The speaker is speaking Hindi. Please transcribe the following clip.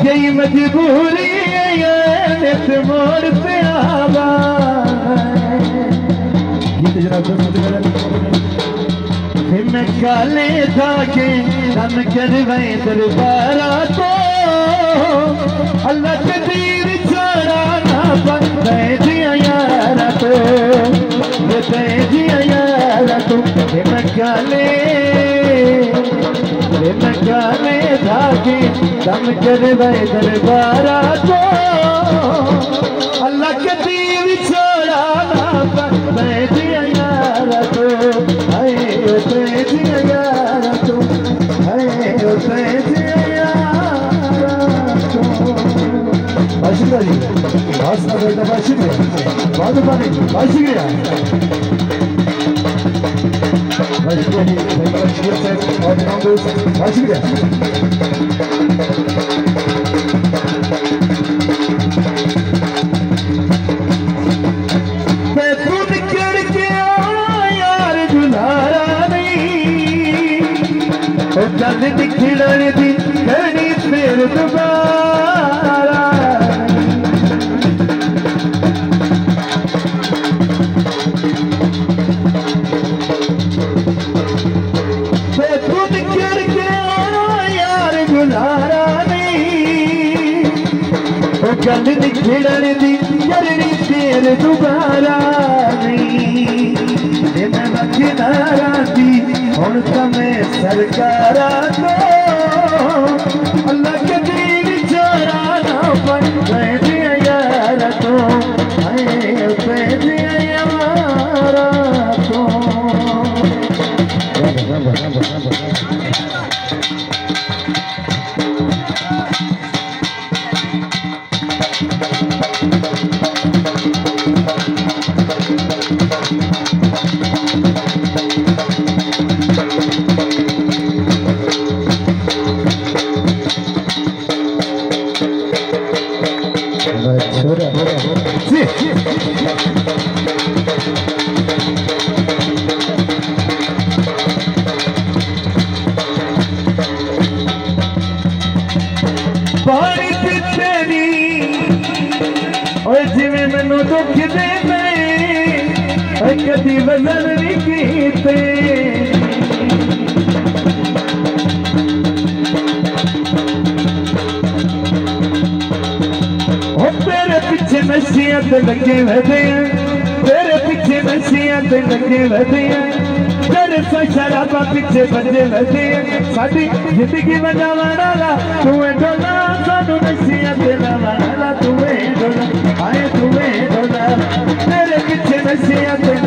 गई मजबूरी मोड़ पे आवा गीत मैं काले धागे रन करवाए दरबारा तो अल्लाह के दीर छोड़ा ना बंदे जिया यारा तो जिया यारा तो मैं काले धागे दम करवाए दरबारा तो अल्लाह के दीव छोड़ा ना मैं जिया यारा तो जिया यारा तो जिया यारा तो शुक्रिया जी बहुत शुक्रिया बहुत शुक्रिया खिड़न दी घड़ी फिर दोबारा खुद करके यार गुजारा नहीं गल दी खिड़न दी घड़ी फिर दोबारा नहीं मैं बखनारा दी हुण तमें सरकारा को अल्लाह के दीन छोड़ा ना मैं जिया यारा तो मैं जिया यारा तो पानी पीते नी और जिवें मैनू दुख दे कदी वजन नहीं कीते तेरे पीछे नशियां ते लगे वधे तेरे पीछे नशियां ते लगे वधे तेरे सो शराबा पीछे बजे वधे साडी जिंदगी बचावन वाला तू डोला सानू नशियां ते लावन वाला तू डोला आए तू डोला तेरे पीछे नशियां ते